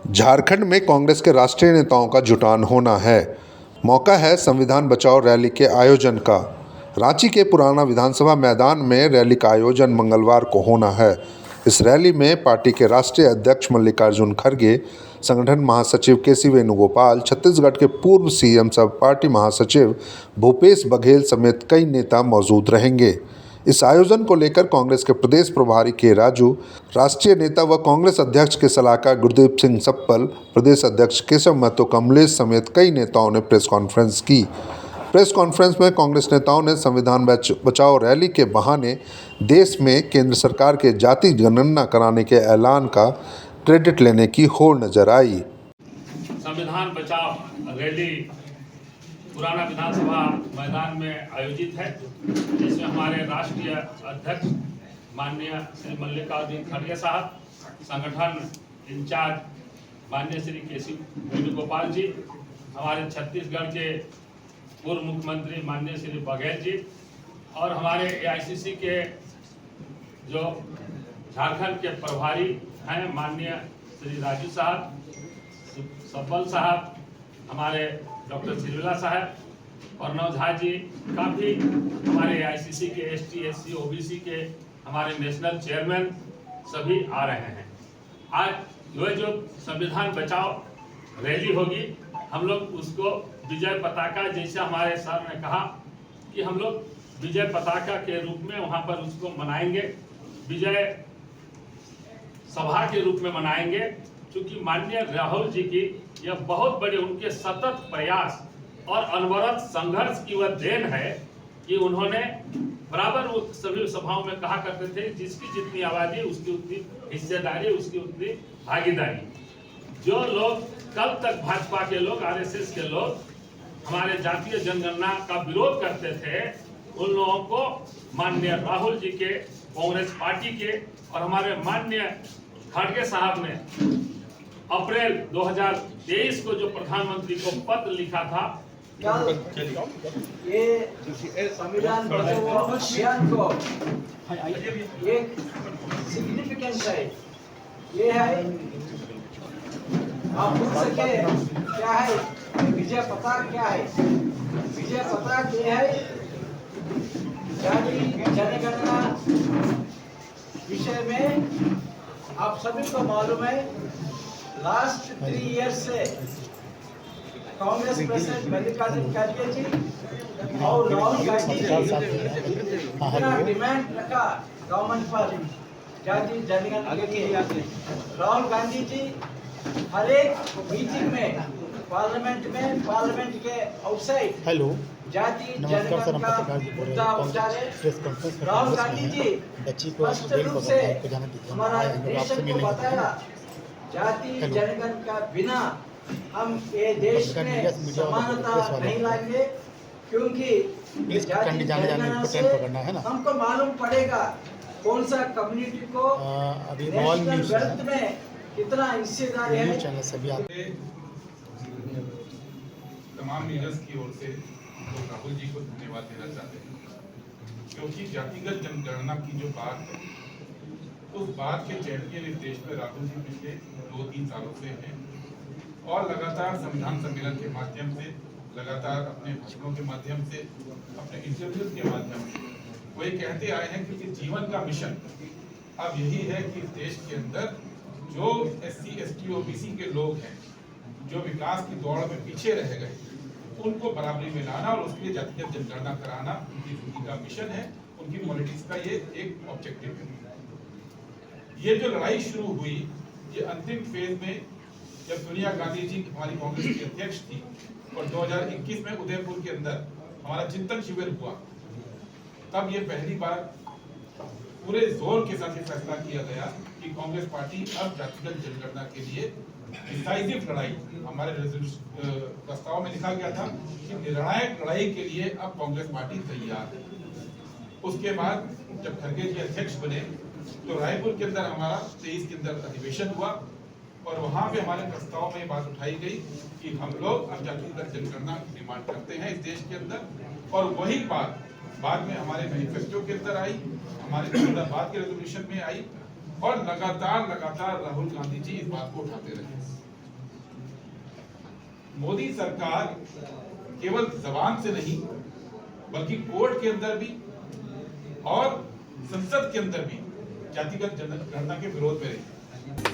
झारखंड में कांग्रेस के राष्ट्रीय नेताओं का जुटान होना है। मौका है संविधान बचाओ रैली के आयोजन का। रांची के पुराना विधानसभा मैदान में रैली का आयोजन मंगलवार को होना है। इस रैली में पार्टी के राष्ट्रीय अध्यक्ष मल्लिकार्जुन खड़गे, संगठन महासचिव के.सी. वेणुगोपाल, छत्तीसगढ़ के पूर्व सीएम सब पार्टी महासचिव भूपेश बघेल समेत कई नेता मौजूद रहेंगे। इस आयोजन को लेकर कांग्रेस के प्रदेश प्रभारी के राजू, राष्ट्रीय नेता व कांग्रेस अध्यक्ष के सलाहकार गुरदीप सिंह सप्पल, प्रदेश अध्यक्ष केशव महतो कमलेश समेत कई नेताओं ने प्रेस कॉन्फ्रेंस की। प्रेस कॉन्फ्रेंस में कांग्रेस नेताओं ने संविधान बचाओ रैली के बहाने देश में केंद्र सरकार के जाति गणना कराने के ऐलान का क्रेडिट लेने की होड़ नजर आई। संविधान बचाओ रैली पुराना विधानसभा मैदान में आयोजित है, जिसमें हमारे राष्ट्रीय अध्यक्ष माननीय श्री मल्लिकार्जुन खड़गे साहब, संगठन इंचार्ज माननीय श्री के.सी. वेणुगोपाल जी, हमारे छत्तीसगढ़ के पूर्व मुख्यमंत्री माननीय श्री बघेल जी और हमारे एआईसीसी के जो झारखंड के प्रभारी हैं माननीय श्री राजू साहब, सब्बल साहब, हमारे डॉक्टर सिरविला साहब और नवझा जी, काफ़ी हमारे एआईसीसी के एसटी, एससी, ओबीसी के हमारे नेशनल चेयरमैन सभी आ रहे हैं। आज वह जो संविधान बचाओ रैली होगी, हम लोग उसको विजय पताका, जैसे हमारे सर ने कहा कि हम लोग विजय पताका के रूप में वहाँ पर उसको मनाएंगे, विजय सभा के रूप में मनाएंगे, क्योंकि माननीय राहुल जी की यह बहुत बड़े उनके सतत प्रयास और अनवरत संघर्ष की वह देन है कि उन्होंने बराबर वो सभी सभाओं में कहा करते थे, जिसकी जितनी आबादी उसकी उतनी हिस्सेदारी, उसकी उतनी भागीदारी। जो लोग कल तक भाजपा के लोग, आरएसएस के लोग हमारे जातीय जनगणना का विरोध करते थे, उन लोगों को माननीय राहुल जी के, कांग्रेस पार्टी के और हमारे माननीय खड़गे साहब ने अप्रैल 2023 को जो प्रधानमंत्री को पत्र लिखा था, ये संविधान बचाओ अभियान को एक सिग्निफिकेंस है। ये है, आप पूछ सके क्या है विजय पताका, क्या है विजय पताका? ये है जाति जनगणना विषय में आप सभी को मालूम है, लास्ट 3 इयर्स से कांग्रेस प्रेसिडेंट मल्लिकार्जुन खड़गे जी और राहुल गांधी जी इतना डिमांड रखा गवर्नमेंट पर जाति जनगणना के लिए। राहुल गांधी जी हर एक मीटिंग में पार्लियामेंट के आउटसाइड जाति जनगणना का मुद्दा उठाए। राहुल गांधी जी स्पष्ट रूप से हमारा नेशन को बताया, जाति जनगणना का बिना हम ये देश में समानता नहीं लाएंगे, क्योंकि जाति जनगणना से हमको मालूम पड़ेगा कौन सा कम्युनिटी को नेशनल वेल्थ में कितना हिस्सेदारी है। तमाम लीडर्स की ओर से तो राहुल जी को धन्यवाद देना चाहते हैं, क्योंकि जातिगत जनगणना की जो बात है, उस बात के चैंपियन इस देश में राहुल जी पिछले 2-3 सालों से हैं और लगातार संविधान सम्मेलन के माध्यम से, लगातार अपने भाषणों के माध्यम से, अपने इंटरव्यूज के माध्यम से वो ये कहते आए हैं कि जीवन का मिशन अब यही है कि देश के अंदर जो एससी, एसटी, ओबीसी के लोग हैं, जो विकास की दौड़ में पीछे रह गए, उनको बराबरी में लाना और उसके लिए जातिगत जनगणना कराना उनकी का मिशन है, उनकी पॉलिटिक्स का ये एक ऑब्जेक्टिव है। ये जो लड़ाई शुरू हुई, ये अंतिम फेज में जब सोनिया गांधी जी हमारी कांग्रेस की अध्यक्ष थी और 2021 में उदयपुर के अंदर हमारा चिंतन शिविर हुआ, तब ये पहली बार पूरे जोर के साथ ये फैसला किया गया कि कांग्रेस पार्टी अब जातिगत जनगणना के लिए डिसाइसिव लड़ाई, हमारे प्रस्ताव में लिखा गया था कि निर्णायक लड़ाई के लिए अब कांग्रेस पार्टी तैयार है। उसके बाद जब खड़गे जी अध्यक्ष बने तो रायपुर के अंदर हमारा 23 के अंदर अधिवेशन हुआ और वहां पे हमारे प्रस्ताव में बात उठाई गई कि हम लोग अब जातिगत जनगणना की डिमांड करते हैं इस देश के अंदर, और वही बात बाद में हमारे मैनिफेस्टो के अंदर आई, हमारे बाद के रेजोल्यूशन में आई और लगातार राहुल गांधी जी इस बात को उठाते रहे। मोदी सरकार केवल जबान से नहीं बल्कि कोर्ट के अंदर भी और संसद के अंदर भी जातिगत जनगणना के विरोध में रही।